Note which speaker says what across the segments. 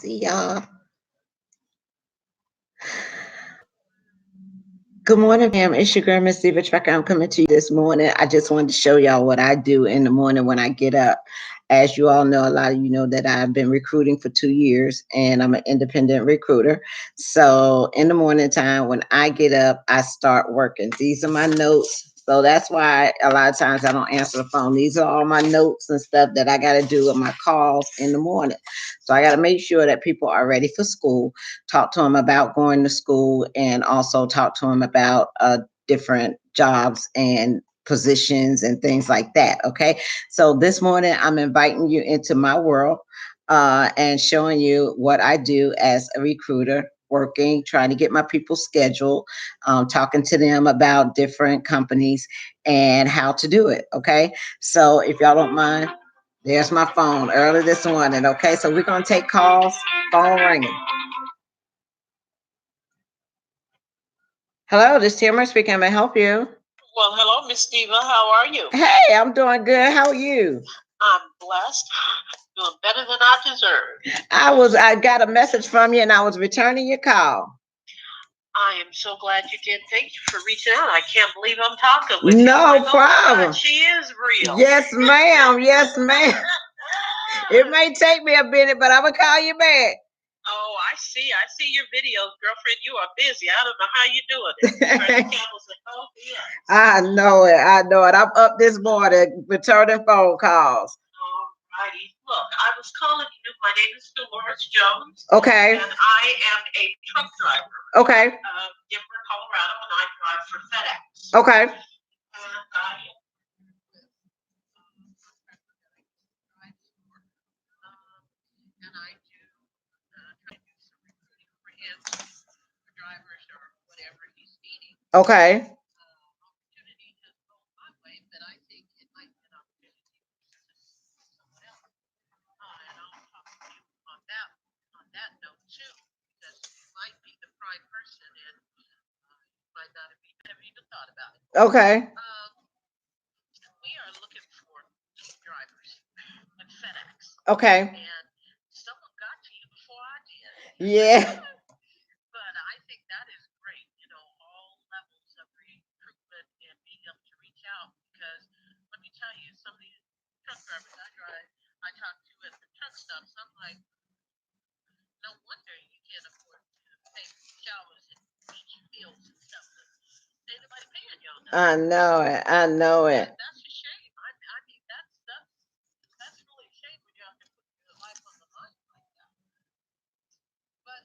Speaker 1: see y'all. Good morning, ma'am. It's your girl, Miss Diva Tracker. I'm coming to you this morning. I just wanted to show y'all what I do in the morning when I get up. As you all know, a lot of you know that I've been recruiting for 2 years and I'm an independent recruiter. So in the morning time, when I get up, I start working. These are my notes. So that's why a lot of times I don't answer the phone. These are all my notes and stuff that I got to do with my calls in the morning. So I got to make sure that people are ready for school, talk to them about going to school, and also talk to them about different jobs and positions and things like that. Okay. So this morning, I'm inviting you into my world and showing you what I do as a recruiter. Working, trying to get my people scheduled, talking to them about different companies and how to do it. Okay. So if y'all don't mind, there's my phone early this morning. Okay. So we're going to take calls, phone ringing. Hello, this is Tamara speaking. May I help you?
Speaker 2: Well, hello, Miss Diva. How are you?
Speaker 1: Hey, I'm doing good. How are you?
Speaker 2: I'm blessed. Doing better than I deserve.
Speaker 1: I got a message from you and I was returning your call.
Speaker 2: I am so glad you did. Thank you for reaching out. I can't believe I'm talking with you.
Speaker 1: No
Speaker 2: Like,
Speaker 1: problem.
Speaker 2: Oh God, she is real.
Speaker 1: Yes, ma'am. Yes, ma'am. It may take me a minute, but I'm gonna call you back.
Speaker 2: Oh, I see. I see your videos, girlfriend. You are busy. I don't know how you're doing it.
Speaker 1: I know it. I know it. I'm up this morning returning phone calls.
Speaker 2: Alrighty. Look, I was calling you. My name is Dolores Jones.
Speaker 1: Okay.
Speaker 2: And I am a truck driver.
Speaker 1: Okay.
Speaker 2: Denver, Colorado, and I drive for FedEx.
Speaker 1: Okay.
Speaker 2: And I do try to do some recruiting for him, for drivers or whatever he's needing.
Speaker 1: Okay.
Speaker 2: Opportunity has gone my way, but I think it might be an opportunity for someone else. And I'll talk to you on that note too, because you might be the prime person and you might not have even thought about it.
Speaker 1: Okay.
Speaker 2: We are looking for team drivers with FedEx.
Speaker 1: Okay.
Speaker 2: And someone got to you before I did.
Speaker 1: Yeah.
Speaker 2: But I think that is great, all levels of recruitment and being able to reach out, because let me tell you, some of these truck drivers I talk to at the truck stops, I'm like, no wonder you can't afford to pay showers and beach meals and stuff. Ain't nobody paying you on that.
Speaker 1: I know it. I know it.
Speaker 2: That's a shame. I mean, that's really a shame when you have to put your life on the line like that. But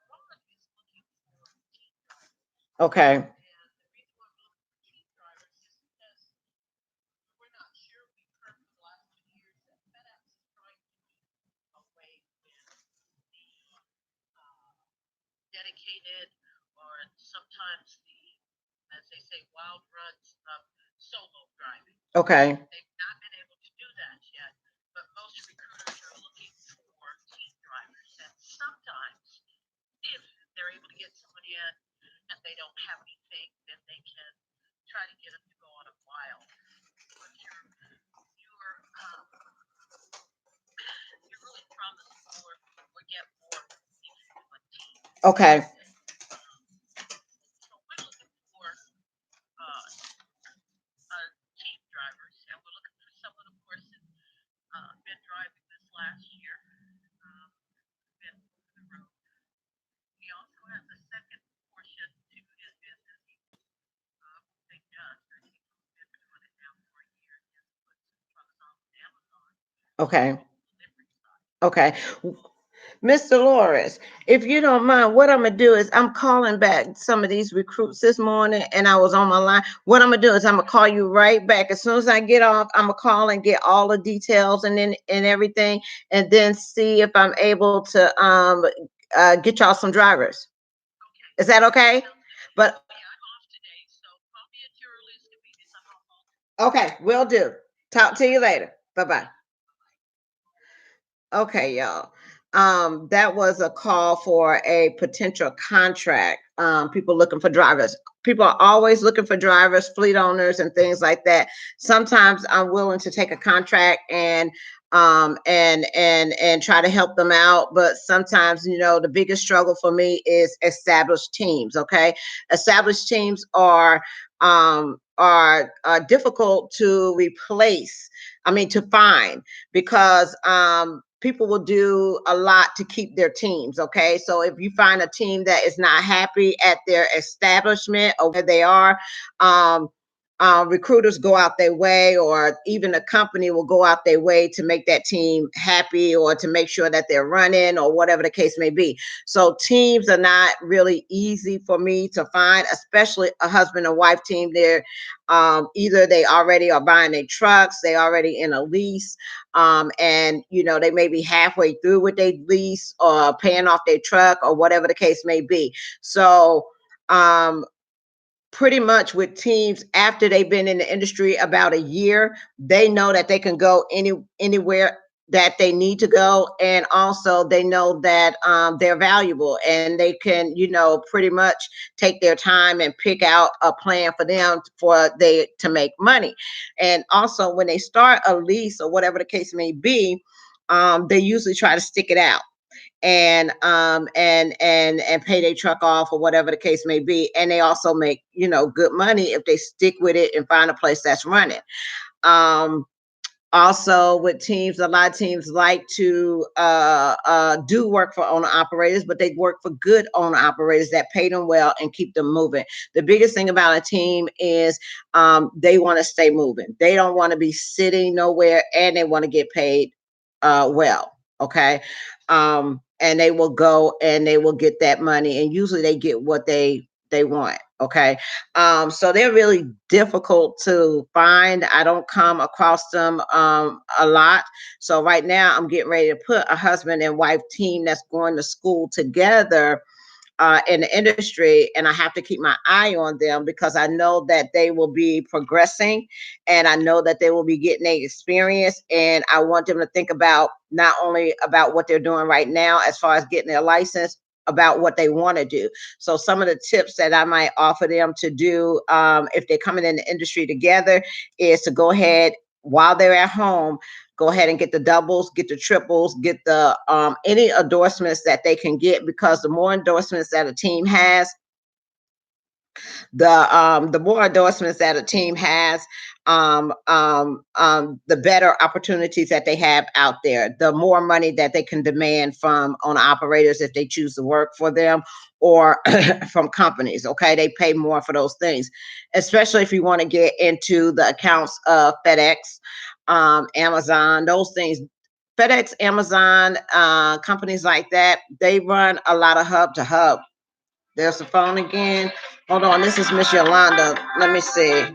Speaker 2: Ron is looking for team drivers.
Speaker 1: Okay.
Speaker 2: And the reason why we're looking for team drivers is because we're not sure. We've heard for the last 2 years that FedEx is trying to do away with the dedicated, or sometimes as they say, wild runs of solo driving.
Speaker 1: Okay.
Speaker 2: They've not been able to do that yet, but most recruiters are looking for team drivers. And sometimes, if they're able to get somebody in and they don't have anything, then they can try to get them to go on a while. But you're really promised more or get more if you do a team.
Speaker 1: Okay.
Speaker 2: So we're looking for team drivers, and we're looking for someone, of course, that's been driving this last year, been over the road. He also has a second portion to his business. Thank God, he's been doing it now for a year. He has put some trucks on Amazon.
Speaker 1: Okay.
Speaker 2: Delivery side.
Speaker 1: Okay. Miss Dolores, if you don't mind, what I'm gonna do is I'm calling back some of these recruits this morning, and I was on my line. What I'm gonna do is I'm gonna call you right back as soon as I get off. I'm gonna call and get all the details and everything, and then see if I'm able to get y'all some drivers.
Speaker 2: Okay.
Speaker 1: Is that okay? But
Speaker 2: Yeah, I'm off today, so call me at your earliest convenience. I'm off all day.
Speaker 1: okay, will do. Talk to you later. Bye bye. Okay, y'all. That was a call for a potential contract. People looking for drivers. People are always looking for drivers, fleet owners, and things like that. Sometimes I'm willing to take a contract and and try to help them out. But sometimes, the biggest struggle for me is established teams. Okay, established teams are difficult to replace. I mean, to find, because people will do a lot to keep their teams. Okay, so if you find a team that is not happy at their establishment or where they are, um, recruiters go out their way, or even a company will go out their way to make that team happy, or to make sure that they're running, or whatever the case may be. So teams are not really easy for me to find, especially a husband and wife team. They're either they already are buying their trucks, they already in a lease, and they may be halfway through with their lease, or paying off their truck, or whatever the case may be. So um, pretty much with teams, after they've been in the industry about a year, they know that they can go anywhere that they need to go, and also they know that they're valuable, and they can pretty much take their time and pick out a plan for them for they to make money. And also, when they start a lease or whatever the case may be, they usually try to stick it out, and pay their truck off, or whatever the case may be. And they also make good money if they stick with it and find a place that's running. um Also, with teams, a lot of teams like to do work for owner operators, but they work for good owner operators that pay them well and keep them moving. The biggest thing about a team is they want to stay moving. They don't want to be sitting nowhere, and they want to get paid well. Okay. And they will go and they will get that money, and usually they get what they want. Okay. So they're really difficult to find. I don't come across them a lot. So right now I'm getting ready to put a husband and wife team that's going to school together in the industry, and I have to keep my eye on them, because I know that they will be progressing, and I know that they will be getting a experience, and I want them to think about not only about what they're doing right now as far as getting their license, about what they want to do. So some of the tips that I might offer them to do, if they're coming in the industry together, is to go ahead while they're at home, go ahead and get the doubles, get the triples, get the any endorsements that they can get, because the more endorsements that a team has, the more endorsements that a team has, the better opportunities that they have out there, the more money that they can demand from owner operators if they choose to work for them, or from companies. Okay, they pay more for those things, especially if you want to get into the accounts of FedEx, Amazon, those things. FedEx, Amazon, companies like that, they run a lot of hub to hub. There's the phone again. Hold on, this is Miss Yolanda. Let me see.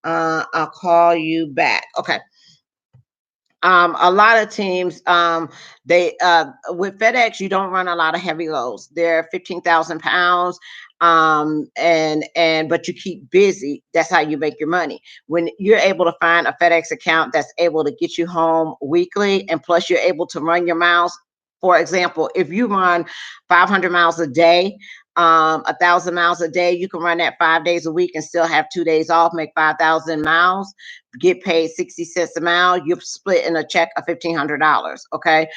Speaker 1: I'll call you back. Okay. A lot of teams, they with FedEx, you don't run a lot of heavy loads. They're 15,000 pounds, and but you keep busy. That's how you make your money. When you're able to find a FedEx account that's able to get you home weekly, and plus you're able to run your miles. For example, if you run 500 miles a day, 1,000 miles a day, you can run that 5 days a week and still have 2 days off, make 5,000 miles, get paid 60 cents a mile. You're splitting a check of $1,500. Okay.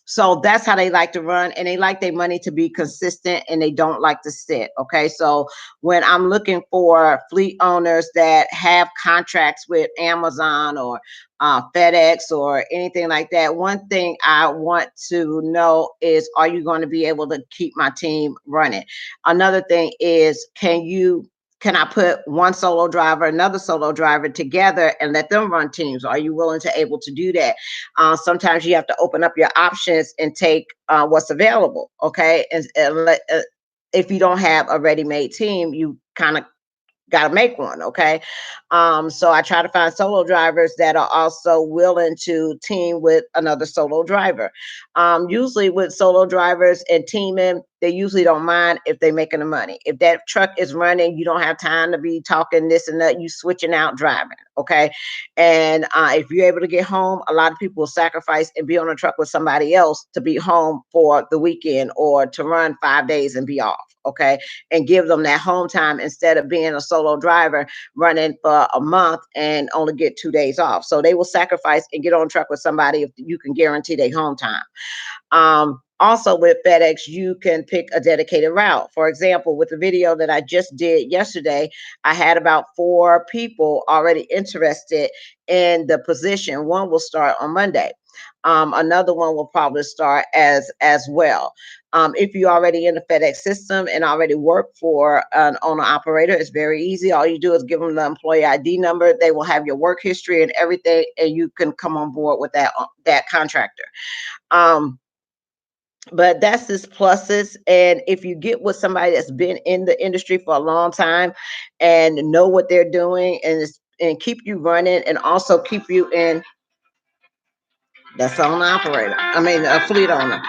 Speaker 1: So that's how they like to run, and they like their money to be consistent, and they don't like to sit. Okay. So when I'm looking for fleet owners that have contracts with Amazon, or FedEx, or anything like that, one thing I want to know is, are you going to be able to keep my team running? Another thing is, can I put one solo driver, another solo driver together, and let them run teams? Are you willing to able to do that? Sometimes you have to open up your options and take what's available. Okay. If you don't have a ready-made team, you kind of got to make one. Okay. So I try to find solo drivers that are also willing to team with another solo driver. Usually with solo drivers and teaming, they usually don't mind if they're making the money. If that truck is running, you don't have time to be talking this and that. You switching out driving, okay? And if you're able to get home, a lot of people will sacrifice and be on a truck with somebody else to be home for the weekend or to run 5 days and be off, okay? And give them that home time instead of being a solo driver running for a month and only get 2 days off. So they will sacrifice and get on a truck with somebody if you can guarantee their home time. Also with FedEx, you can pick a dedicated route. For example, with the video that I just did yesterday, I had about 4 people already interested in the position. One will start on Monday. Another one will probably start as well. If you're already in the FedEx system and already work for an owner operator, it's very easy. All you do is give them the employee ID number. They will have your work history and everything, and you can come on board with that contractor. But that's his pluses. And if you get with somebody that's been in the industry for a long time and know what they're doing and keep you running and also keep you in, that's on operator. I mean, a fleet owner.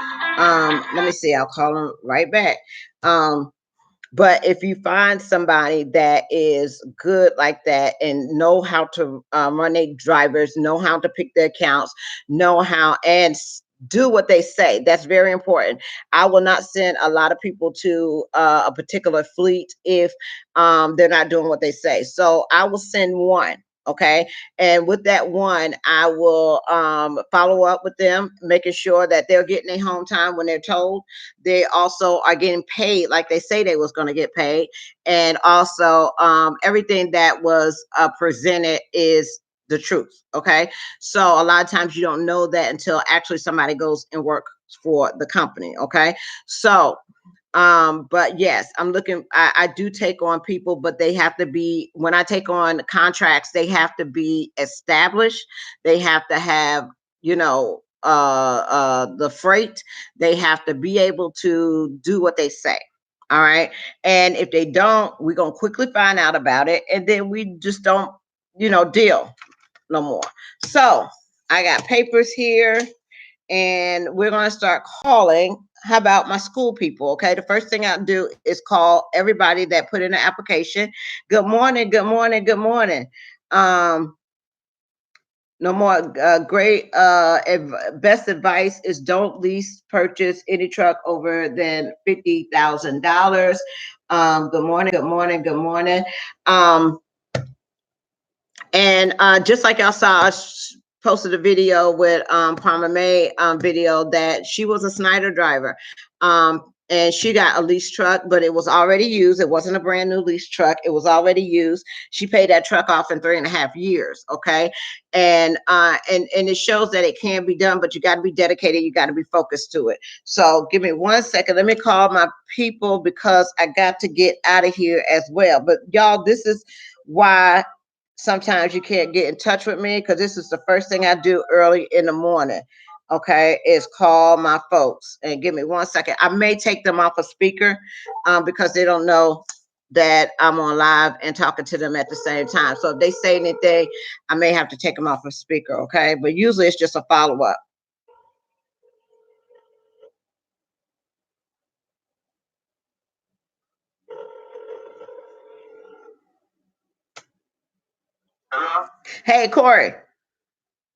Speaker 1: Let me see. I'll call him right back. But if you find somebody that is good like that and know how to run their drivers, know how to pick their accounts, know how and do what they say, that's very important. I will not send a lot of people to a particular fleet if they're not doing what they say. So I will send one. Okay. And with that one, I will follow up with them, making sure that they're getting their home time when they're told. They also are getting paid like they say they was going to get paid. And also everything that was presented is the truth. Okay. So a lot of times you don't know that until actually somebody goes and works for the company. Okay. So but yes, I'm looking, I do take on people, but they have to be, when I take on contracts, they have to be established. They have to have, you know, the freight. They have to be able to do what they say. All right. And if they don't, we're going to quickly find out about it. And then we just don't, deal no more. So I got papers here and we're going to start calling. How about my school people? Okay. The first thing I do is call everybody that put in an application. Good morning. Good morning. Good morning. Um, no more great best advice is don't lease purchase any truck over than $50,000. Good morning, good morning, good morning. And just like y'all saw, I posted a video with Palmer May video that she was a Snyder driver. And she got a lease truck, but it was already used. It wasn't a brand new lease truck. It was already used. She paid that truck off in 3.5 years. Okay. And it shows that it can be done, but you got to be dedicated. You got to be focused to it. So give me 1 second. Let me call my people because I got to get out of here as well. But y'all, this is why sometimes you can't get in touch with me because this is the first thing I do early in the morning. Okay, is call my folks and give me 1 second. I may take them off a speaker because they don't know that I'm on live and talking to them at the same time. So if they say anything, I may have to take them off a speaker. Okay, but usually it's just a follow up.
Speaker 2: Hello?
Speaker 1: Hey, Corey,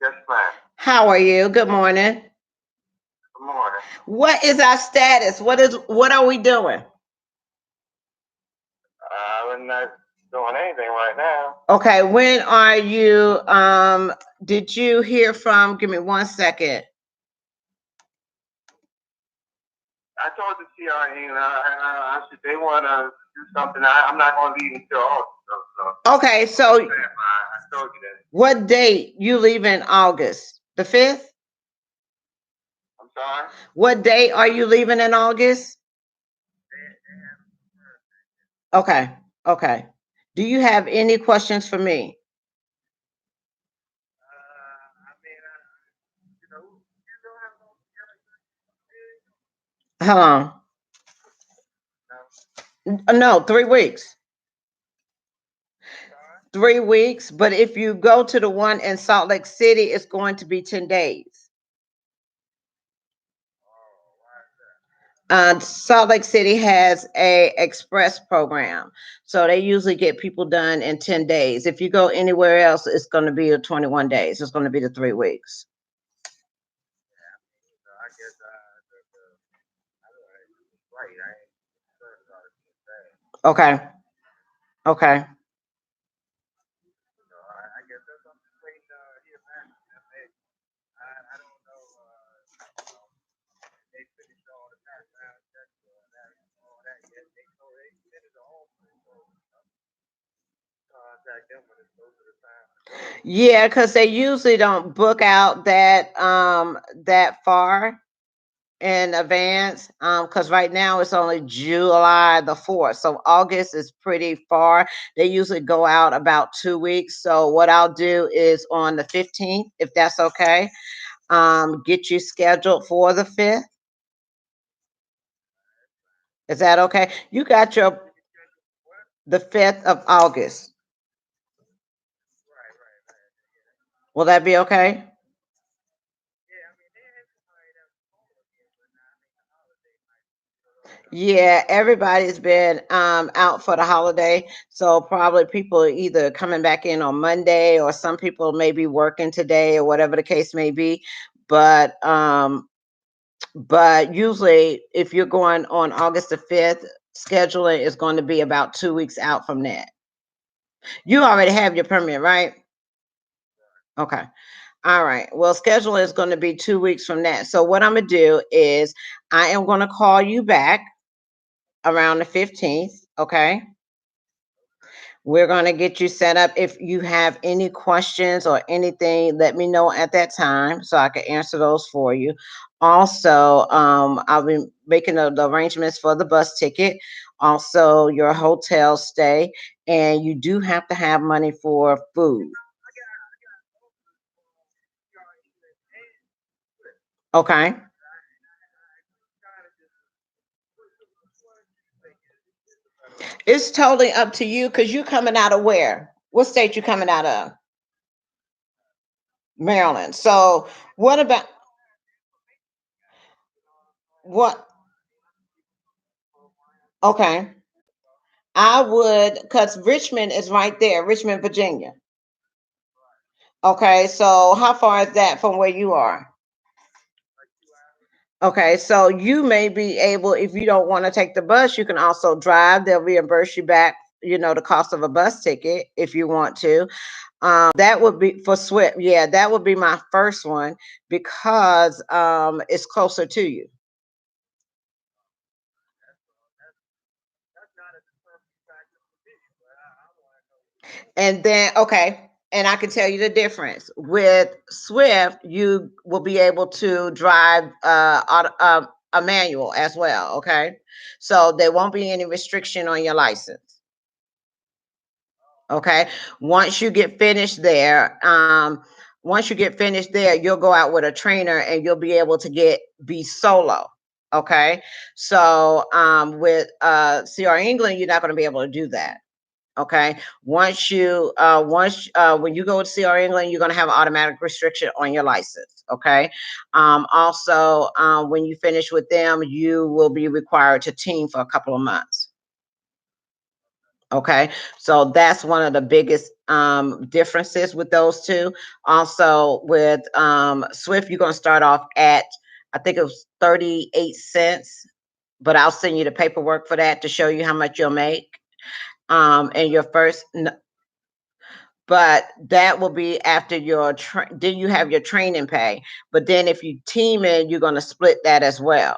Speaker 2: Yes, ma'am.
Speaker 1: how are you? Good morning.
Speaker 2: Good morning.
Speaker 1: What is our status? What are we doing?
Speaker 2: I'm not doing anything right now.
Speaker 1: Okay, when are you did you hear from, give me 1 second.
Speaker 2: I told the CRE, I said they want to do something. I'm not going to leave until August.
Speaker 1: Okay, so
Speaker 2: I told you that.
Speaker 1: what date you leave in August? The 5th?
Speaker 2: I'm sorry?
Speaker 1: What date are you leaving in August? Okay, okay. Do you have any questions for me?
Speaker 2: I mean, you know, you don't have
Speaker 1: How long? No, 3 weeks. 3 weeks, but if you go to the one in Salt Lake City, it's going to be 10 days. Salt Lake City has a express program, so they usually get people done in 10 days. If you go anywhere else, it's going to be a 21 days. It's going to be the 3 weeks.
Speaker 2: So I guess I don't know, it's right. I ain't concerned about it being bad.
Speaker 1: Okay. Okay.
Speaker 2: So I guess that's I'm just waiting to hear back from them. I don't know, you know, if they finished all the background checks or that all that yet. They told they finished the offer, so contact them when it's closer to time to go.
Speaker 1: Yeah, because they usually don't book out that far in advance. Because right now it's only July the 4th, so August is pretty far. They usually go out about 2 weeks. So what I'll do is on the 15th, if that's okay, get you scheduled for the 5th. Is that okay? You got your
Speaker 2: Get me scheduled for what?
Speaker 1: the 5th of August.
Speaker 2: Right, right, right. Yeah, that's fine.
Speaker 1: Will that be okay?
Speaker 2: Yeah, I mean they had somebody that was call again, but now I think the holiday might be a little tough.
Speaker 1: Yeah, everybody's been out for the holiday, so probably people are either coming back in on Monday, or some people may be working today, or whatever the case may be. But usually, if you're going on August the 5th, scheduling is going to be about 2 weeks out from that. You already have your permit, right?
Speaker 2: Right.
Speaker 1: Okay. All right. Well, scheduling is going to be 2 weeks from that. So what I'm gonna do is I am going to call you back around the 15th. Okay.
Speaker 2: Okay.
Speaker 1: We're going to get you set up. If you have any questions or anything, let me know at that time so I can answer those for you. Also, I'll be making the arrangements for the bus ticket, also your hotel stay, and you do have to have money for food.
Speaker 2: I got offers from PR England and Swift.
Speaker 1: Okay.
Speaker 2: I kind of just which one do you think is the better one?
Speaker 1: It's totally up to you because you're coming out of where? What state you coming out of? Maryland. So what
Speaker 2: Yeah,
Speaker 1: about
Speaker 2: I don't have the information you got. You know what I'm saying?
Speaker 1: what?
Speaker 2: People from the program.
Speaker 1: Okay.
Speaker 2: So,
Speaker 1: I would, because Richmond is right there, Richmond, Virginia.
Speaker 2: right.
Speaker 1: Okay, so how far is that from where you are?
Speaker 2: Like 2 hours.
Speaker 1: Okay, so you may be able, if you don't want to take the bus, you can also drive. They'll reimburse you back, the cost of a bus ticket if you want to. That would be for Swift. Yeah, that would be my first one because it's closer to you.
Speaker 2: That's not a determining factor for me, but I want to know which one.
Speaker 1: And then, okay, and I can tell you the difference. With Swift, you will be able to drive a manual as well. Okay, so there won't be any restriction on your license.
Speaker 2: Oh,
Speaker 1: Okay, once you get finished there, you'll go out with a trainer and you'll be able to be solo. Okay, so with CR England, you're not going to be able to do that. Okay. When you go to CR England, you're going to have an automatic restriction on your license. Okay. Also, when you finish with them, you will be required to team for a couple of months. Okay. So that's one of the biggest differences with those two. Also, with Swift, you're going to start off at, I think it was 38 cents, but I'll send you the paperwork for that to show you how much you'll make. And your first, but that will be after then you have your training pay. But then if you team it, you're going to split that as well.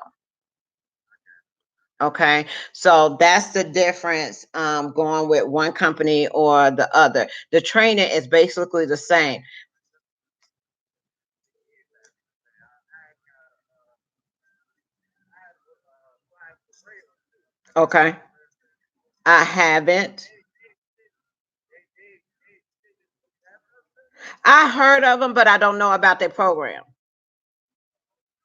Speaker 1: Okay, so that's the difference, going with one company or the other. The training is basically the same.
Speaker 2: yeah, that's what I'm saying. I had got I had applied for Braille too. Have you heard
Speaker 1: Okay,
Speaker 2: of Braille Training?
Speaker 1: I haven't.
Speaker 2: They extended it for 7 of them.
Speaker 1: I heard of them, but I don't know about their program.
Speaker 2: Okay, yeah.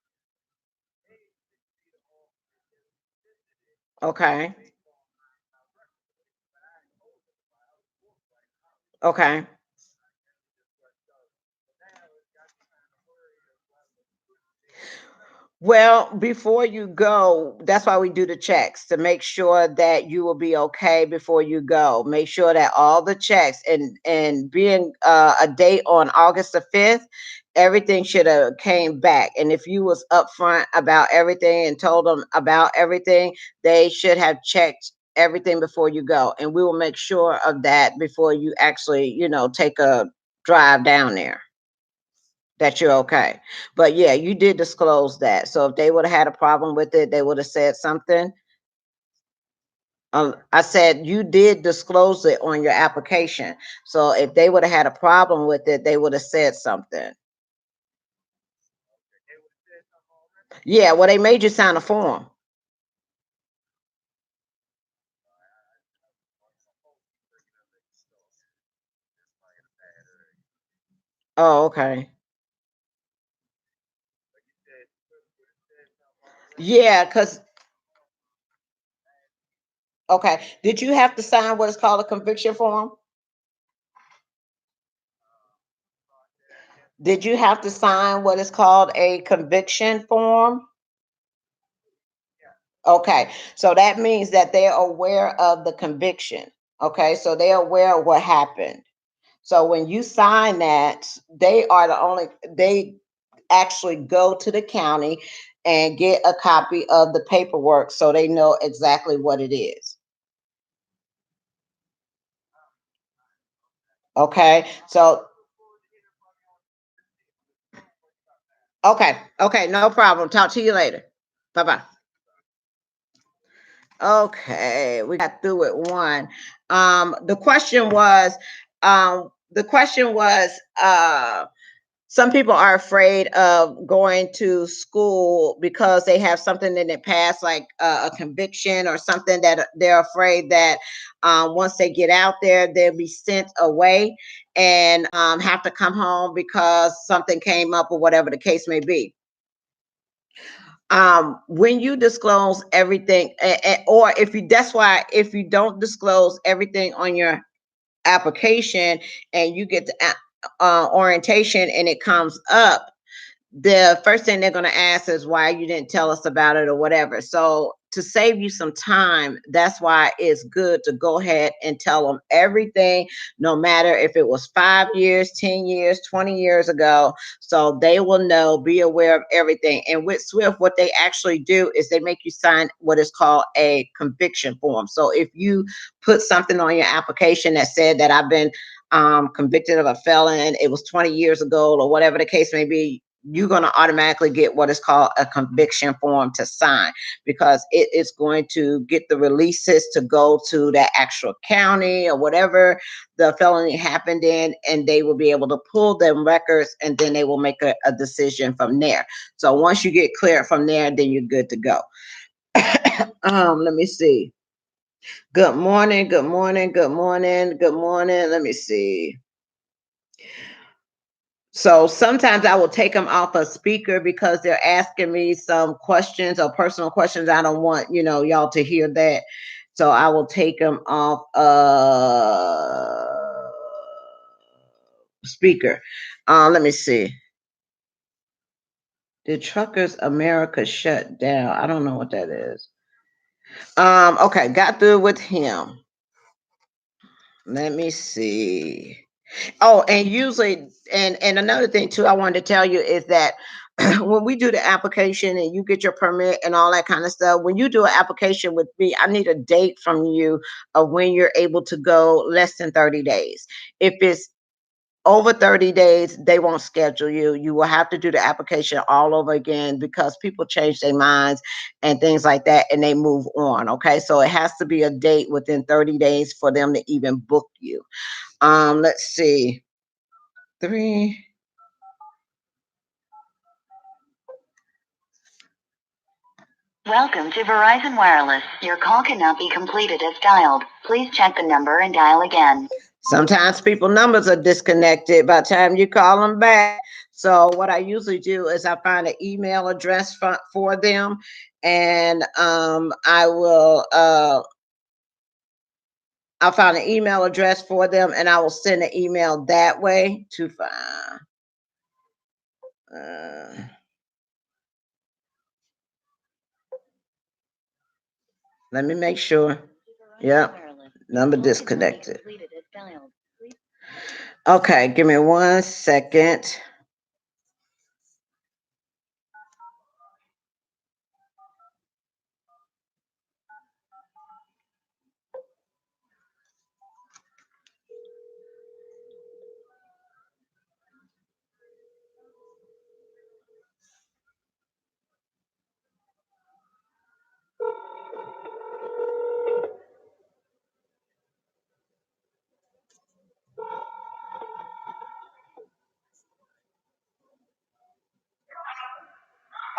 Speaker 2: They extended me the offer. They just extended it
Speaker 1: Okay,
Speaker 2: based on my record. But I had told them about I was booked right now.
Speaker 1: okay.
Speaker 2: I guess it just wasn't done. So now it's got me kind of worried of whether to switch state or whatever.
Speaker 1: Well, before you go, that's why we do the checks to make sure that you will be okay before you go. Make sure that all the checks and being a date on August the 5th, everything should have came back. And if you was upfront about everything and told them about everything, they should have checked everything before you go. And we will make sure of that before you actually, take a drive down there, that you're okay. But yeah, you did disclose that. So if they would have had a problem with it, they would have said something. I said you did disclose it on your application. So if they would have had a problem with it, they would have said something.
Speaker 2: They would have said something already.
Speaker 1: Yeah, well, they made you sign a form.
Speaker 2: I'm supposed to be looking at the stuff. Just like in a bad area.
Speaker 1: Oh, okay.
Speaker 2: But you said Swift would have said something already.
Speaker 1: Yeah, because okay. Did you have to sign what is called a conviction form?
Speaker 2: Start that again.
Speaker 1: Did you have to sign what is called a conviction form?
Speaker 2: Yeah.
Speaker 1: Okay, so that means that they're aware of the conviction. Okay, so they're aware of what happened. So when you sign that, they actually go to the county and get a copy of the paperwork so they know exactly what it is. Okay, so
Speaker 2: I look forward to hearing from you on the 15th. On the 15th, what you got now?
Speaker 1: okay, no problem. Talk to you later. Bye bye. Okay, we got through with one. The question was, some people are afraid of going to school because they have something in their past, like a conviction or something that they're afraid that once they get out there, they'll be sent away and have to come home because something came up or whatever the case may be. When you disclose everything, or if you, that's why if you don't disclose everything on your application and you get the orientation and it comes up, the first thing they're going to ask is why you didn't tell us about it or whatever. So to save you some time, that's why it's good to go ahead and tell them everything, no matter if it was 5 years, 10 years, 20 years ago. So they will know, be aware of everything. And with Swift, what they actually do is they make you sign what is called a conviction form. So if you put something on your application that said that I've been convicted of a felon, it was 20 years ago, or whatever the case may be, you're going to automatically get what is called a conviction form to sign, because it is going to get the releases to go to that actual county or whatever the felony happened in, and they will be able to pull them records, and then they will make a decision from there. So once you get cleared from there, then you're good to go. Let me see. Good morning, good morning, good morning, good morning. Let me see. So sometimes I will take them off a speaker because they're asking me some questions or personal questions. I don't want, y'all to hear that. So I will take them off speaker. Let me see. Did Truckers America shut down? I don't know what that is. Okay, got through with him. Let me see. Oh, and usually, and another thing too, I wanted to tell you is that when we do the application and you get your permit and all that kind of stuff, when you do an application with me, I need a date from you of when you're able to go less than 30 days. If it's over 30 days, they won't schedule you. You will have to do the application all over again because people change their minds and things like that and they move on. Okay. So it has to be a date within 30 days for them to even book you. Let's see. Three.
Speaker 3: Welcome to Verizon Wireless. Your call cannot be completed as dialed. Please check the number and dial again.
Speaker 1: Sometimes people numbers are disconnected by the time you call them back. So what I usually do is I find an email address for them, and I'll find an email address for them, and I will send an email that way to find. Uh, Let me make sure. Yep. Number disconnected. Okay, give me 1 second.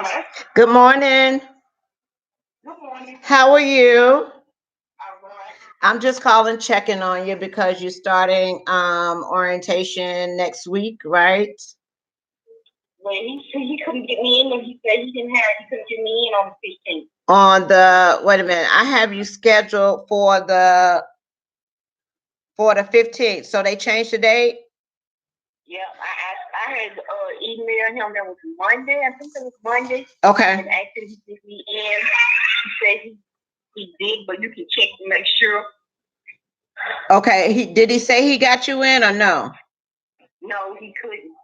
Speaker 2: Hello?
Speaker 1: Good morning.
Speaker 2: Good morning.
Speaker 1: How are you?
Speaker 2: All right.
Speaker 1: I'm just calling checking on you because you're starting orientation next week, right?
Speaker 2: Well, he said he couldn't get me in, and he said he couldn't get me in on the 15th.
Speaker 1: On the wait a minute, I have you scheduled for the 15th. So they changed the date?
Speaker 2: Yeah, I had emailed him. That was Monday. I think it was Monday.
Speaker 1: Okay.
Speaker 2: And asked him to get me in. He said he did, but you can check to make sure.
Speaker 1: Okay. Did he say he got you in or no?
Speaker 2: No, he couldn't.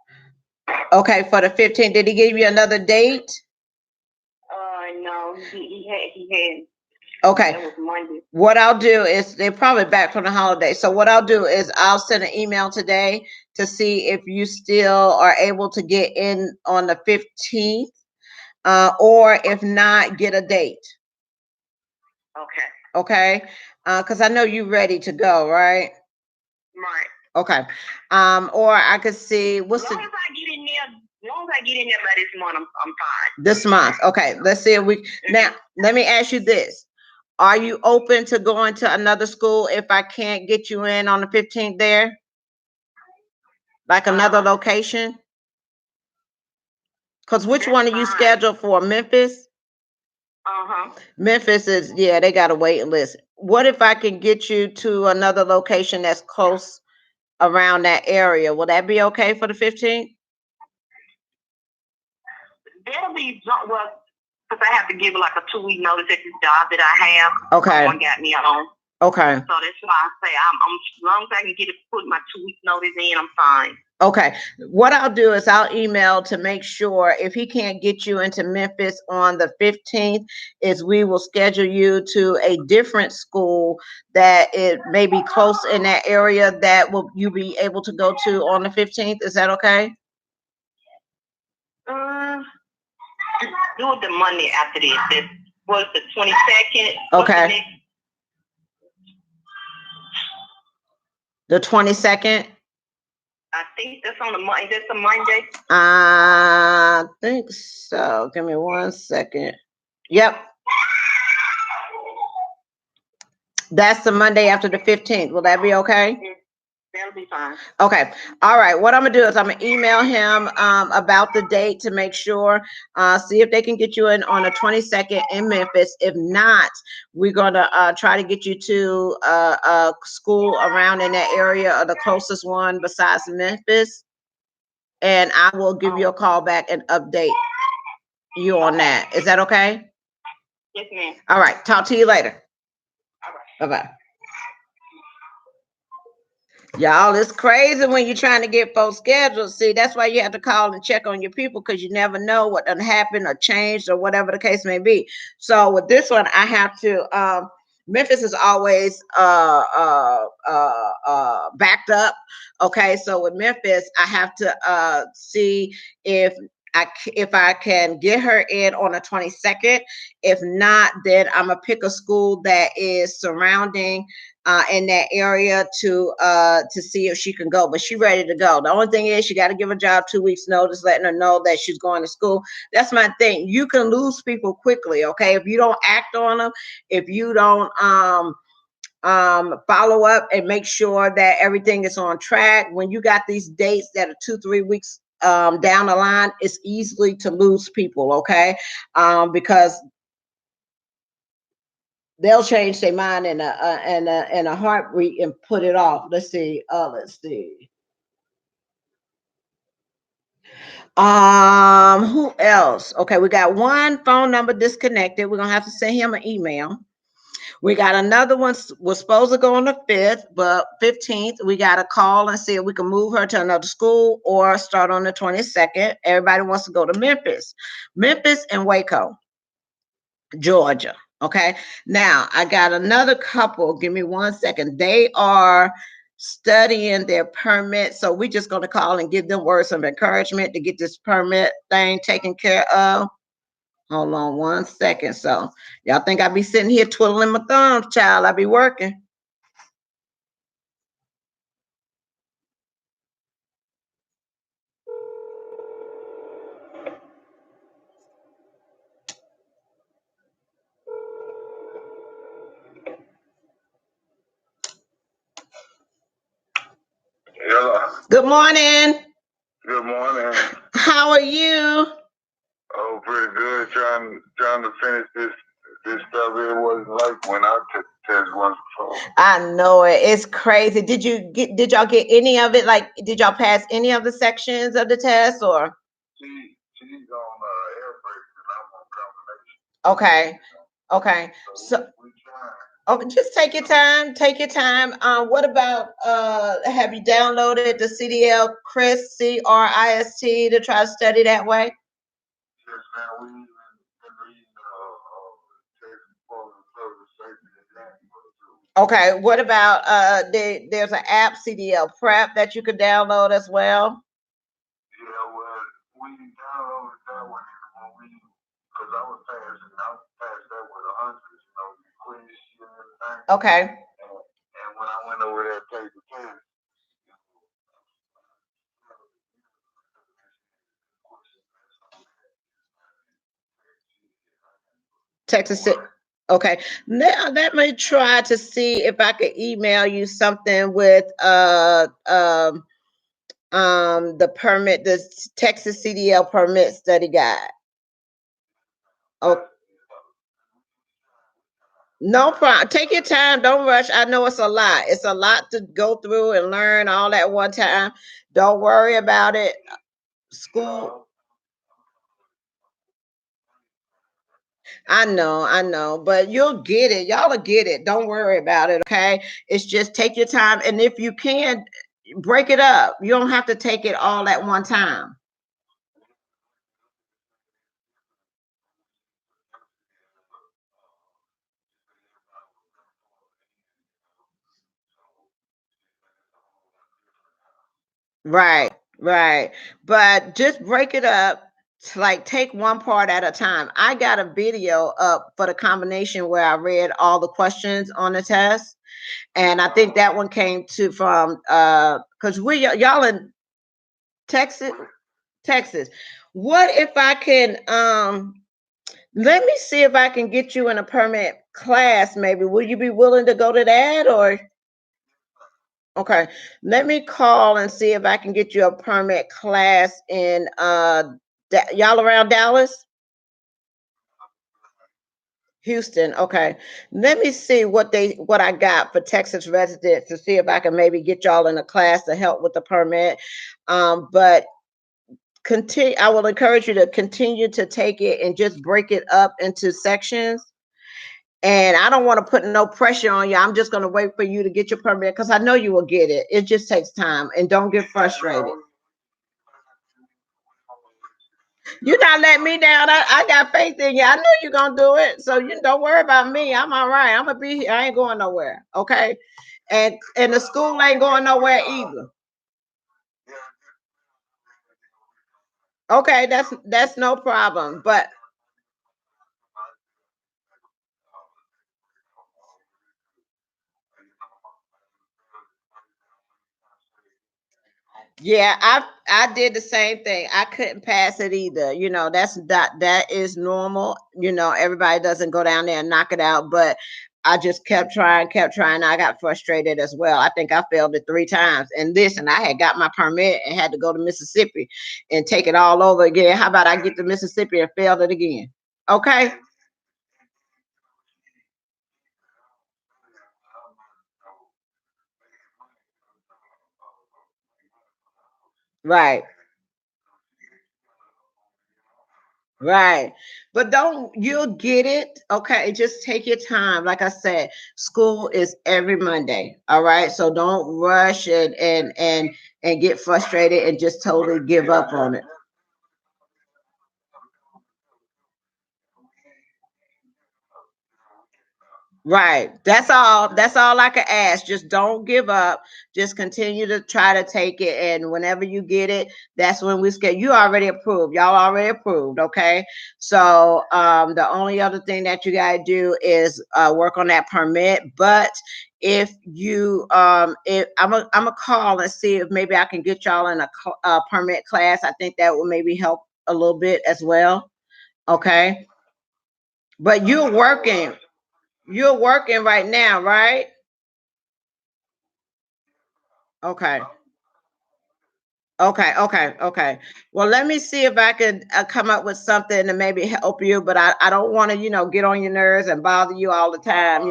Speaker 1: Okay, for the 15th. Did he give you another date?
Speaker 2: No, he had.
Speaker 1: Okay.
Speaker 2: That was Monday.
Speaker 1: What I'll do is they're probably back from the holiday. So what I'll do is I'll send an email today to see if you still are able to get in on the 15th, or if not, get a date.
Speaker 2: Okay.
Speaker 1: Okay. Because I know you're ready to go, right?
Speaker 2: Right.
Speaker 1: Okay. Or I could see what's
Speaker 2: As long as I get in there by this month, I'm fine.
Speaker 1: This month. Okay. Let's see if we now let me ask you this. Are you open to going to another school if I can't get you in on the 15th there? Like another location? Because which one are you scheduled for? Memphis? Memphis is, yeah, they got a waiting list. What if I can get you to another location that's close around that area? Will that be okay for the 15th?
Speaker 2: That'll be, well, because I have to give like a 2-week notice at this job that I have.
Speaker 1: Okay.
Speaker 2: Someone got me on.
Speaker 1: Okay.
Speaker 2: So that's why I say I'm as long as I can get it, put my 2-week notice in, I'm fine.
Speaker 1: Okay. What I'll do is I'll email to make sure if he can't get you into Memphis on the 15th, is we will schedule you to a different school that it may be close in that area that will you be able to go to on the 15th. Is that okay?
Speaker 2: Do it the Monday after this. This was the 22nd.
Speaker 1: Okay. The 22nd?
Speaker 2: I think that's on the Monday. That's a Monday.
Speaker 1: I think so. Give me 1 second. Yep. That's the Monday after the 15th. Will that be okay?
Speaker 2: That'll be fine.
Speaker 1: Okay. All right. What I'm gonna do is I'm gonna email him about the date to make sure, see if they can get you in on the 22nd in Memphis. If not, we're gonna try to get you to a school around in that area or the closest one besides Memphis. And I will give you a call back and update you on that. Is that okay?
Speaker 2: Yes, ma'am.
Speaker 1: All right. Talk to you later. All right. Bye-bye. Y'all, it's crazy when you're trying to get folks scheduled. See, that's why you have to call and check on your people, because you never know what done happened or changed or whatever the case may be. So with this one, I have to Memphis is always backed up. Okay, so with Memphis, I have to see if I can get her in on the 22nd. If not, then I'm gonna pick a school that is surrounding in that area to see if she can go. But she's ready to go. The only thing is she got to give a job 2 weeks notice, letting her know that she's going to school. That's my thing. You can lose people quickly, okay? If you don't act on them, if you don't follow up and make sure that everything is on track. When you got these dates that are 2-3 weeks down the line, it's easily to lose people, okay? Because they'll change their mind in a heartbeat and put it off. Let's see. Who else? Okay, we got one phone number disconnected. We're gonna have to send him an email. We got another one was supposed to go on the 5th, but 15th, we got to call and see if we can move her to another school or start on the 22nd. Everybody wants to go to Memphis and Waco, Georgia. Okay. Now I got another couple. Give me 1 second. They are studying their permit. So we just going to call and give them words of encouragement to get this permit thing taken care of. Hold on 1 second. So y'all think I be sitting here twiddling my thumbs, child? I be working.
Speaker 4: Hello.
Speaker 1: Good morning.
Speaker 4: Good morning.
Speaker 1: How are you?
Speaker 4: Oh, pretty good. Trying to finish this stuff. It wasn't like when I took the test once before.
Speaker 1: I know it. It's crazy. Did y'all get any of it? Like, did y'all pass any of the sections of the test or?
Speaker 4: She's on air brakes and I'm on combination.
Speaker 1: Okay. Okay. So
Speaker 4: we trying.
Speaker 1: okay, just take your time. Take your time. What about have you downloaded the CDL Chris CRIST to try to study that way?
Speaker 4: Yes, man. We even been reading Texas Public Service Safety Exam.
Speaker 1: Okay. What about there's an app CDL Prep that you could download as well.
Speaker 4: Yeah, well, we downloaded that one because I was passing. I passed that with 100, the quiz and everything.
Speaker 1: Okay.
Speaker 4: And when I went over there to take the test,
Speaker 1: Texas. Okay. Now let me try to see if I could email you something with the permit, the Texas CDL permit study guide. Oh, no problem. Take your time. Don't rush. I know it's a lot. It's a lot to go through and learn all at one time. Don't worry about it. School. I know, but you'll get it. Y'all will get it. Don't worry about it. Okay. It's just take your time. And if you can, break it up. You don't have to take it all at one time. Right, right. But just break it up. Like take one part at a time. I got a video up for the combination where I read all the questions on the test. And I think that one came to from because y'all in Texas, Texas. What if I can let me see if I can get you in a permit class, maybe. Will you be willing to go to that or? Okay, let me call and see if I can get you a permit class in y'all around Dallas, Houston. Okay, let me see what I got for Texas residents to see if I can maybe get y'all in a class to help with the permit. But continue. I will encourage you to continue to take it and just break it up into sections. And I don't want to put no pressure on you. I'm just going to wait for you to get your permit because I know you will get it. It just takes time, and don't get frustrated. You're not letting me down. I got faith in you. I know you're gonna do it. So you don't worry about me. I'm all right. I'm gonna be here. I ain't going nowhere. Okay. And the school ain't going nowhere either. Okay, that's no problem. But yeah, I did the same thing. I couldn't pass it either. That is normal. Everybody doesn't go down there and knock it out, but I just kept trying, kept trying. I got frustrated as well. I think I failed it 3 times. And listen, I had got my permit and had to go to Mississippi and take it all over again. How about I get to Mississippi and failed it again? Okay. Right. Right. But don't, you'll get it. Okay. Just take your time. Like I said, school is every Monday. All right. So don't rush and get frustrated and just totally give up on it. Right. That's all. That's all I can ask. Just don't give up. Just continue to try to take it. And whenever you get it, that's when we schedule. You already approved. Y'all already approved. Okay. So the only other thing that you gotta do is work on that permit. But if you if I'm a call and see if maybe I can get y'all in a permit class. I think that will maybe help a little bit as well. Okay. But you're working. You're working right now, right? Okay. Okay. Okay. Okay. Well, let me see if I could come up with something to maybe help you, but I don't want to, get on your nerves and bother you all the time.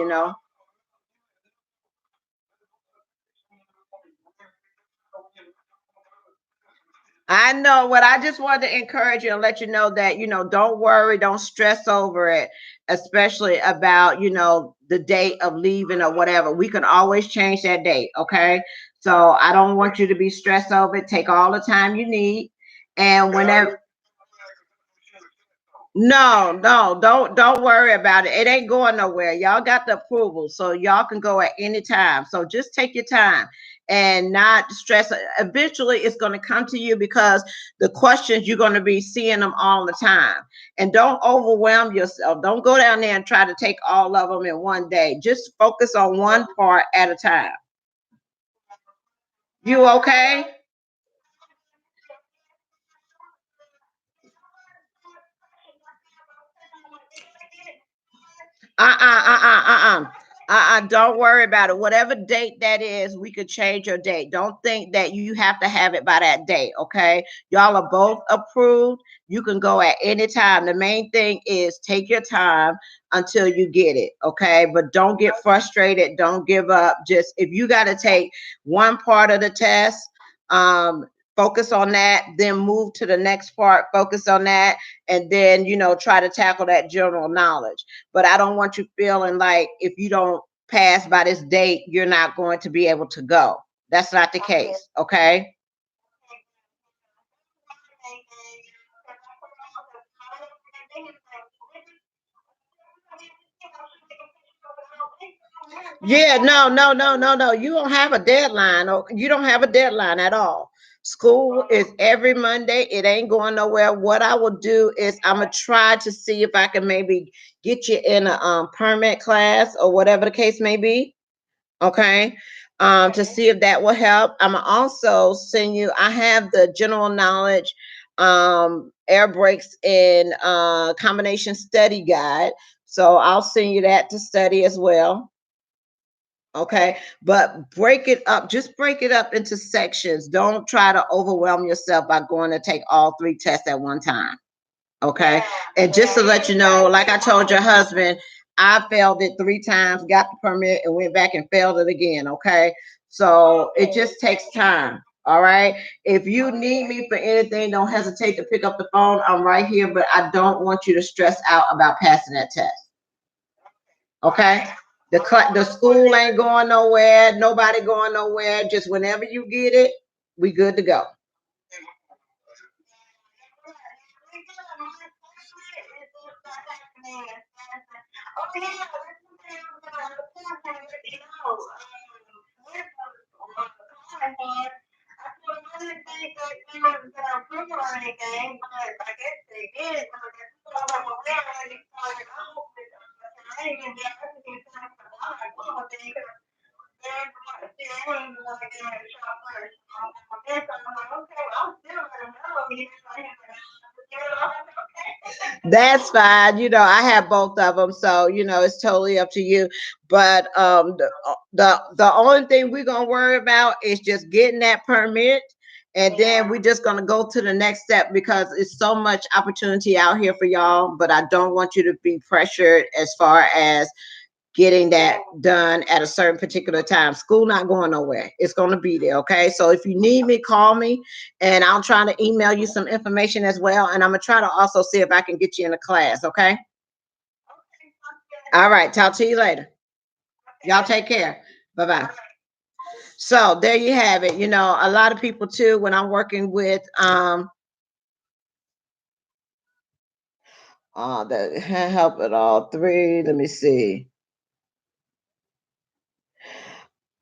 Speaker 1: I know what I just wanted to encourage you and let you know that, don't worry, don't stress over it, especially about, the date of leaving or whatever. We can always change that date. Okay. So I don't want you to be stressed over it. Take all the time you need. And whenever, no, no, don't worry about it. It ain't going nowhere. Y'all got the approval, so y'all can go at any time. So just take your time and not stress. Eventually, it's going to come to you because the questions you're going to be seeing them all the time. And don't overwhelm yourself. Don't go down there and try to take all of them in one day. Just focus on one part at a time. You okay? Don't worry about it. Whatever date that is, we could change your date. Don't think that you have to have it by that date. Okay. Y'all are both approved. You can go at any time. The main thing is take your time until you get it. Okay. But don't get frustrated. Don't give up. Just if you got to take one part of the test, um, focus on that, then move to the next part, focus on that, and then, try to tackle that general knowledge. But I don't want you feeling like if you don't pass by this date, you're not going to be able to go. That's not the case. Okay. Yeah, no, no, no, no, no. You don't have a deadline. Or you don't have a deadline at all. School is every Monday. It ain't going nowhere. What I will do is I'm gonna try to see if I can maybe get you in a permit class or whatever the case may be. Okay. To see if that will help. I'm gonna also send you. I have the general knowledge air brakes and combination study guide. So I'll send you that to study as well. Okay. But break it up, just break it up into sections. Don't try to overwhelm yourself by going to take all three tests at one time. Okay. And just to let you know, like I told your husband, I failed it 3 times, got the permit, and went back and failed it again. Okay. So it just takes time. All right. If you need me for anything, don't hesitate to pick up the phone. I'm right here, but I don't want you to stress out about passing that test. Okay. The school ain't going nowhere. Nobody going nowhere. Just whenever you get it, we good to go. That's fine. I have both of them, so it's totally up to you. But the only thing we're gonna worry about is just getting that permit, and then we're just gonna go to the next step because it's so much opportunity out here for y'all. But I don't want you to be pressured as far as getting that done at a certain particular time. School not going nowhere. It's going to be there. Okay. So if you need me, call me and I'll try to email you some information as well. And I'm going to try to also see if I can get you in a class. Okay. All right. Talk to you later. Y'all take care. Bye bye. So there you have it. You know, a lot of people too, when I'm working with, the help at all three, let me see.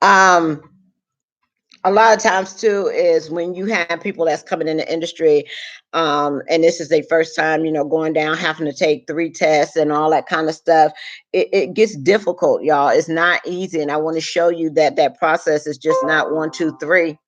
Speaker 1: Um, a lot of times too is when you have people that's coming in the industry, and this is their first time, you know, going down having to take 3 tests and all that kind of stuff. It gets difficult, y'all. It's not easy, and I want to show you that that process is just not one, two, three,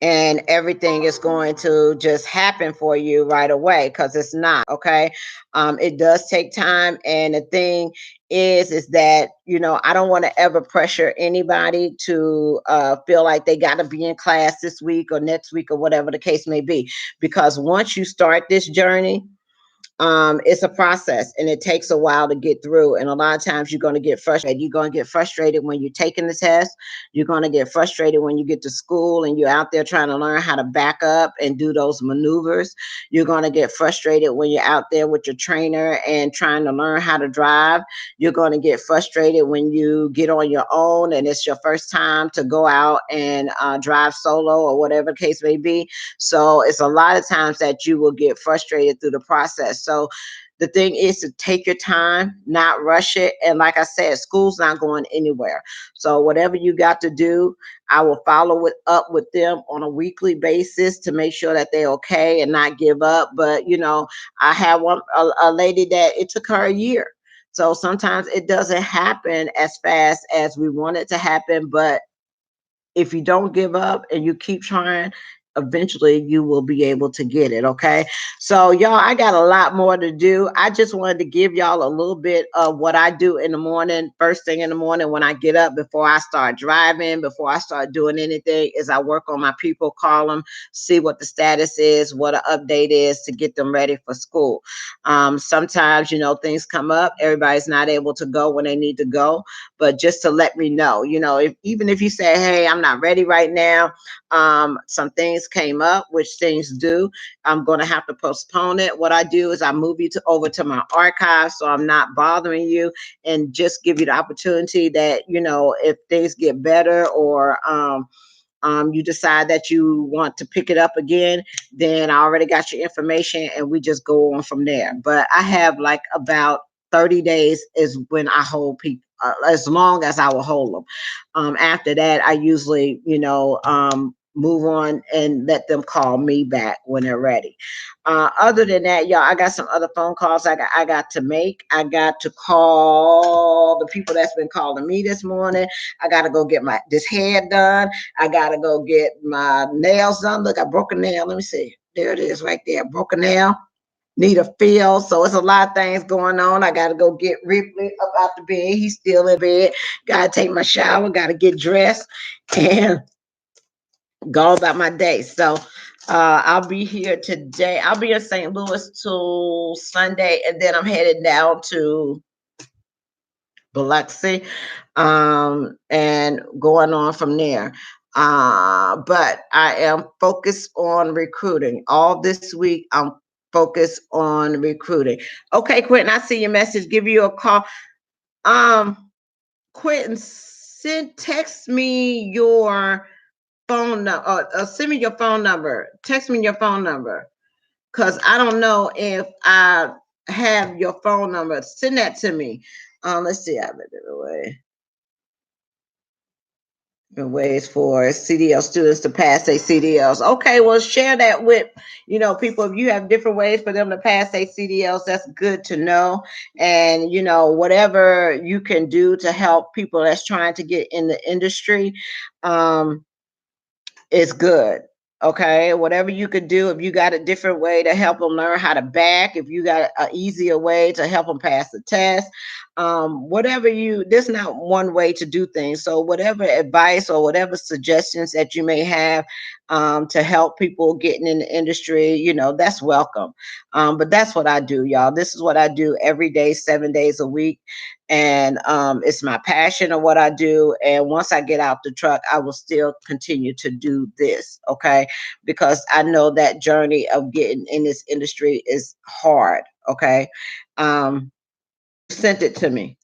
Speaker 1: and everything is going to just happen for you right away, because it's not. Okay. It does take time, and the thing is that, you know, I don't want to ever pressure anybody to feel like they got to be in class this week or next week or whatever the case may be, because once you start this journey, it's a process and it takes a while to get through. And a lot of times you're going to get frustrated. You're going to get frustrated when you're taking the test. You're going to get frustrated when you get to school and you're out there trying to learn how to back up and do those maneuvers. You're going to get frustrated when you're out there with your trainer and trying to learn how to drive. You're going to get frustrated when you get on your own and it's your first time to go out and drive solo or whatever the case may be. So it's a lot of times that you will get frustrated through the process. So the thing is to take your time, not rush it. And like I said, school's not going anywhere. So whatever you got to do, I will follow it up with them on a weekly basis to make sure that they're okay and not give up. But you know, I had a lady that it took her a year. So sometimes it doesn't happen as fast as we want it to happen, but if you don't give up and you keep trying, eventually you will be able to get it. Okay. So, y'all, I got a lot more to do. I just wanted to give y'all a little bit of what I do in the morning, first thing in the morning when I get up, before I start driving, before I start doing anything, is I work on my people, call them, see what the status is, what an update is to get them ready for school. Sometimes, you know, things come up, everybody's not able to go when they need to go, but just to let me know, you know, if even if you say, hey, I'm not ready right now, some things came up, which things do, I'm going to have to postpone it. What I do is I move you to over to my archive, so I'm not bothering you, and just give you the opportunity that, you know, if things get better or you decide that you want to pick it up again, then I already got your information and we just go on from there. But I have like about 30 days is when I hold people, as long as I will hold them. After that, I usually, you know, move on and let them call me back when they're ready. Other than that, y'all, I got some other phone calls I got to make. I got to call the people that's been calling me this morning. I got to go get my this hair done. I got to go get my nails done. Look, I broke a nail. Let me see. There it is right there. Broke a nail. Need a feel. So it's a lot of things going on. I got to go get Ripley up out the bed. He's still in bed. Got to take my shower. Got to get dressed and go about my day. So I'll be here today. I'll be in St. Louis till Sunday, and then I'm headed down to Biloxi, and going on from there. But I am focused on recruiting. All this week, I'm focused on recruiting. Okay, Quentin, I see your message. Give you a call. Um, Quentin, text me your phone number. Send me your phone number. Text me your phone number, because I don't know if I have your phone number. Send that to me. Let's see. I have it away. Ways for CDL students to pass their CDLs. Okay, well, share that with, you know, people. If you have different ways for them to pass their CDLs, that's good to know. And you know, whatever you can do to help people that's trying to get in the industry, is good. Okay, whatever you could do, if you got a different way to help them learn how to back, if you got an easier way to help them pass the test, whatever you, there's not one way to do things. So whatever advice or whatever suggestions that you may have to help people getting in the industry, that's welcome. But that's what I do, y'all. This is what I do every day, 7 days a week. And it's my passion of what I do. And once I get out the truck, I will still continue to do this. Okay, because I know that journey of getting in this industry is hard. Okay. Sent it to me.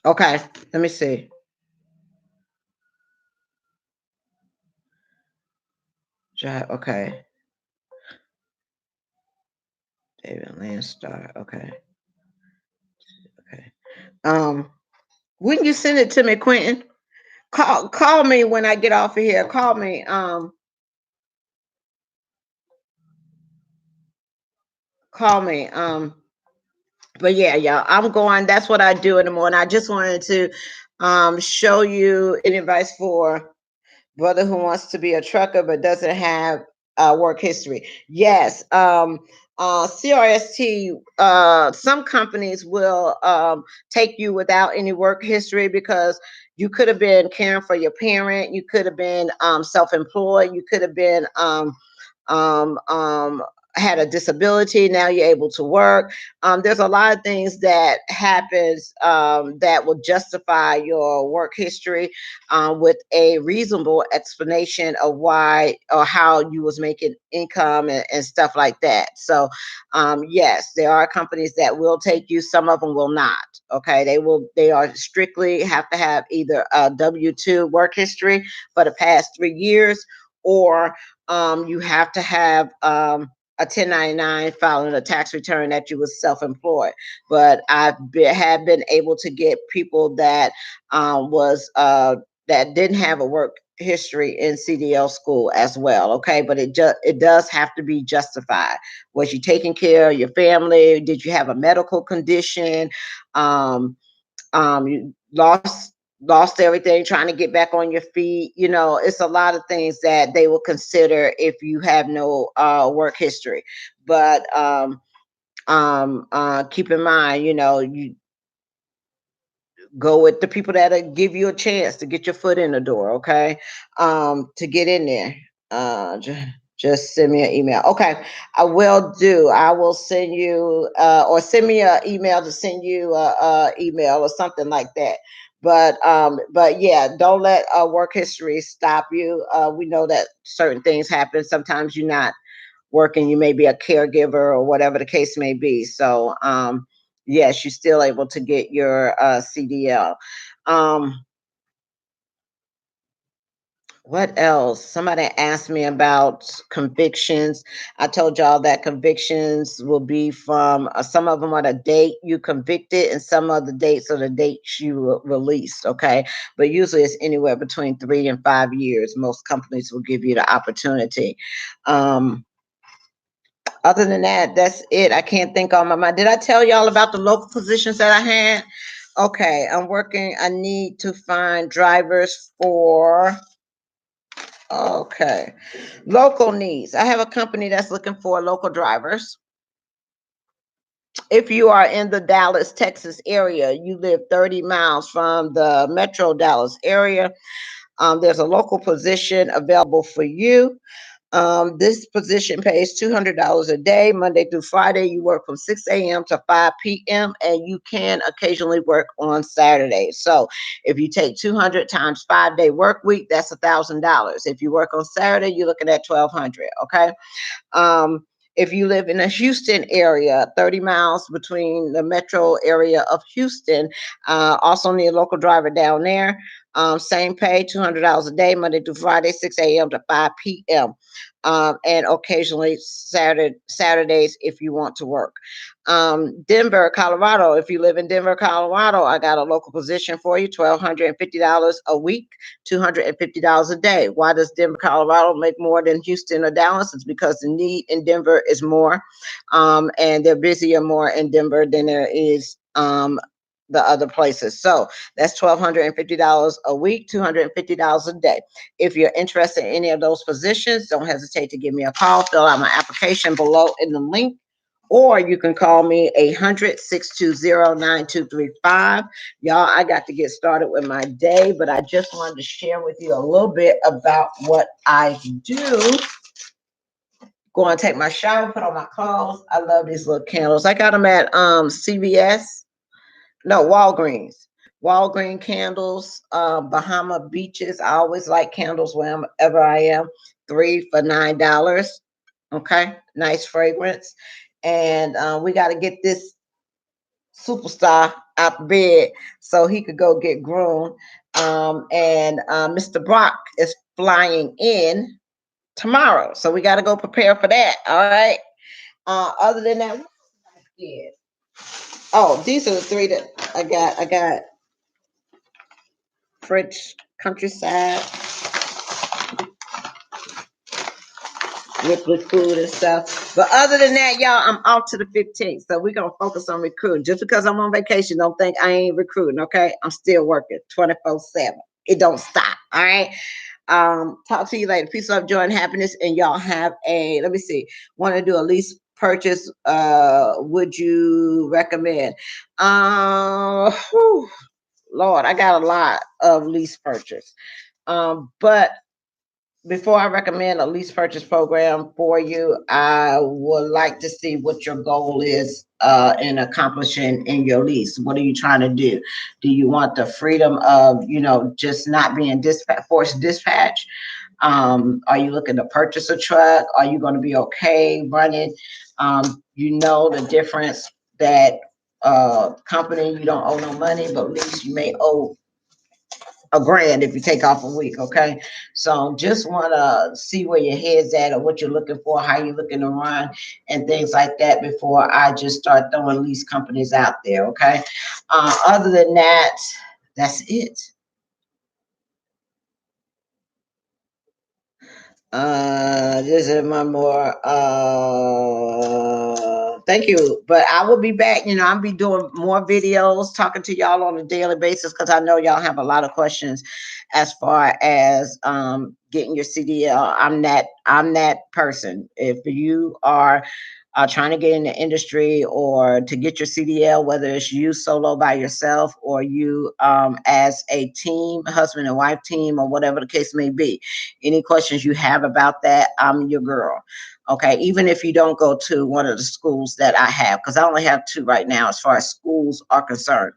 Speaker 1: Okay, let me see. Okay, David Landstar. Okay, okay. When you send it to me, Quentin, call me when I get off of here. Call me. Call me. But yeah, y'all, I'm going. That's what I do in the morning. I just wanted to show you an advice for brother who wants to be a trucker but doesn't have work history. Yes, CRST. Some companies will take you without any work history because you could have been caring for your parent. You could have been self-employed. You could have been um, um, had a disability. Now you're able to work. There's a lot of things that happens that will justify your work history with a reasonable explanation of why or how you was making income and stuff like that. So yes, there are companies that will take you. Some of them will not. Okay, they are strictly have to have either a W-2 work history for the past 3 years, or you have to have a 1099 filing a tax return that you was self-employed. But have been able to get people that was that didn't have a work history in CDL school as well. Okay, but it does have to be justified. Was you taking care of your family? Did you have a medical condition? Um, you lost everything trying to get back on your feet. It's a lot of things that they will consider if you have no work history. But keep in mind, you go with the people that'll give you a chance to get your foot in the door. Okay, to get in there. Just send me an email. Okay, I will do. I will send you or send me an email to send you a email or something like that. But yeah, don't let work history stop you. We know that certain things happen. Sometimes you're not working, you may be a caregiver or whatever the case may be. So yes, you're still able to get your CDL. What else? Somebody asked me about convictions. I told y'all that convictions will be from some of them are the date you convicted, and some of the dates are the dates you released. Okay, but usually it's anywhere between 3 and 5 years. Most companies will give you the opportunity. Other than that, that's it. I can't think on my mind. Did I tell y'all about the local positions that I had? Okay, I'm working. I need to find drivers for, okay, local needs. I have a company that's looking for local drivers. If you are in the Dallas, Texas area, you live 30 miles from the metro Dallas area, there's a local position available for you. This position pays $200 a day, Monday through Friday. You work from 6 a.m. to 5 p.m. and you can occasionally work on Saturdays. So if you take 200 times 5 day work week, that's $1,000. If you work on Saturday, you're looking at 1,200. Okay. Um, if you live in a Houston area, 30 miles between the metro area of Houston, also need a local driver down there. Same pay, $200 a day, Monday through Friday, 6 a.m. to 5 p.m. And occasionally Saturdays if you want to work. Denver, Colorado. If you live in Denver, Colorado, I got a local position for you, $1,250 a week, $250 a day. Why does Denver, Colorado make more than Houston or Dallas? It's because the need in Denver is more, and they're busier more in Denver than there is the other places. So that's $1,250 a week, $250 a day. If you're interested in any of those positions, don't hesitate to give me a call. Fill out my application below in the link, or you can call me 800-620-9235. Y'all, I got to get started with my day, but I just wanted to share with you a little bit about what I do. Go and take my shower, put on my clothes. I love these little candles. I got them at CVS. No, Walgreens. Walgreen candles, Bahama Beaches. I always like candles wherever I am. 3 for $9. Okay, nice fragrance. And we got to get this superstar out of bed so he could go get groomed. And Mr. Brock is flying in tomorrow, so we got to go prepare for that. All right. Other than that, what I did? Oh, these are the three that I got. I got French countryside with food and stuff. But other than that, y'all, I'm off to the 15th. So we're gonna focus on recruiting. Just because I'm on vacation, don't think I ain't recruiting, okay? I'm still working 24/7. It don't stop. All right. Talk to you later. Peace, love, joy, and happiness. And y'all have a, let me see, want to do a lease purchase? Would you recommend? Whew, Lord, I got a lot of lease purchase. But before I recommend a lease purchase program for you, I would like to see what your goal is in accomplishing in your lease. What are you trying to do? Do you want the freedom of, just not being forced dispatch? Are you looking to purchase a truck? Are you going to be okay running? The difference that company, you don't owe no money, but lease you may owe $1,000 if you take off a week. Okay. So just want to see where your head's at or what you're looking for, how you're looking to run and things like that before I just start throwing lease companies out there. Okay. Other than that, that's it. This is my more thank you. But I will be back. I'll be doing more videos, talking to y'all on a daily basis because I know y'all have a lot of questions as far as getting your CDL. I'm that person. If you are trying to get in the industry or to get your CDL, whether it's you solo by yourself or you as a team, husband and wife team, or whatever the case may be. Any questions you have about that, I'm your girl. Okay, even if you don't go to one of the schools that I have, because I only have 2 right now as far as schools are concerned.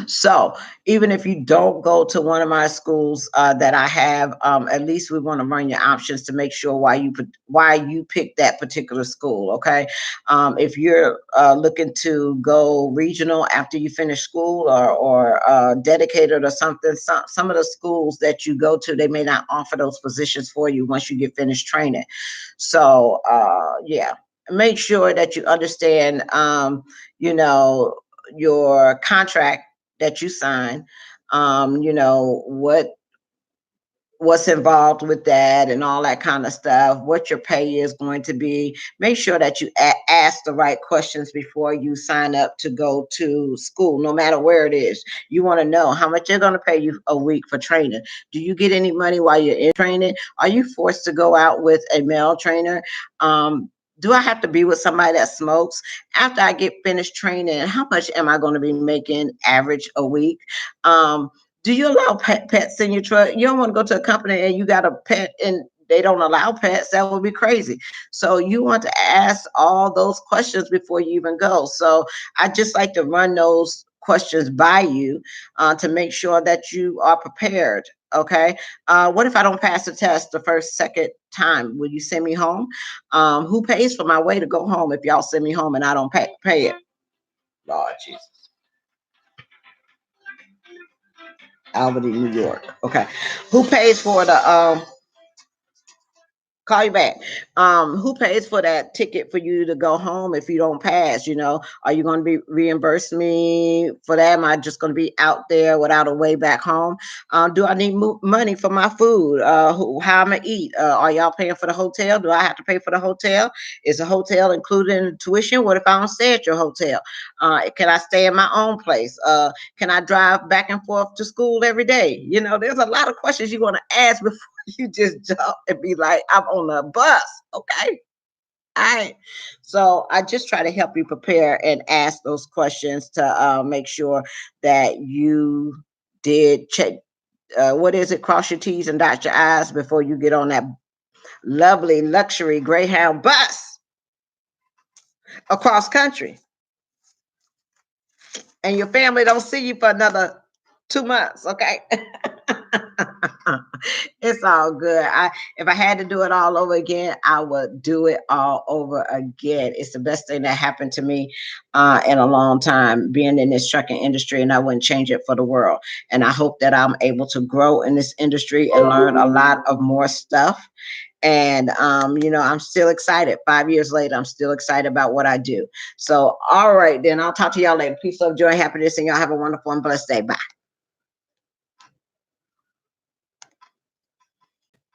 Speaker 1: So even if you don't go to one of my schools that I have, at least we want to run your options to make sure why you pick that particular school. Okay, if you're looking to go regional after you finish school or dedicated or something, some of the schools that you go to, they may not offer those positions for you once you get finished training. So yeah, make sure that you understand. You know your contract that you sign, what's involved with that and all that kind of stuff, what your pay is going to be. Make sure that you ask the right questions before you sign up to go to school, no matter where it is. You want to know how much they're going to pay you a week for training. Do you get any money while you're in training? Are you forced to go out with a male trainer? Do I have to be with somebody that smokes? After I get finished training, how much am I going to be making average a week? Do you allow pets in your truck? You don't want to go to a company and you got a pet and they don't allow pets. That would be crazy. So you want to ask all those questions before you even go. So I just like to run those questions by you to make sure that you are prepared. Okay. What if I don't pass the test the second time? Will you send me home? Who pays for my way to go home if y'all send me home and I don't pay it? Lord Jesus. Albany, New York. Okay. Who pays for the Call you back. Who pays for that ticket for you to go home if you don't pass? Are you going to be reimburse me for that? Am I just going to be out there without a way back home? Do I need money for my food? How I'm gonna eat? Are y'all paying for the hotel? Do I have to pay for the hotel? Is the hotel included in the tuition? What if I don't stay at your hotel? Can I stay in my own place? Can I drive back and forth to school every day? There's a lot of questions you're going to ask before you just jump and be like, I'm on a bus. Okay. All right. So I just try to help you prepare and ask those questions to make sure that you did check. What is it? Cross your T's and dot your I's before you get on that lovely luxury Greyhound bus across country, and your family don't see you for another 2 months. Okay. It's all good. If I had to do it all over again, I would do it all over again. It's the best thing that happened to me in a long time, being in this trucking industry, and I wouldn't change it for the world. And I hope that I'm able to grow in this industry and learn a lot of more stuff. And I'm still excited. 5 years later, I'm still excited about what I do. So, all right, then I'll talk to y'all later. Peace, love, joy, happiness, and y'all have a wonderful and blessed day. Bye.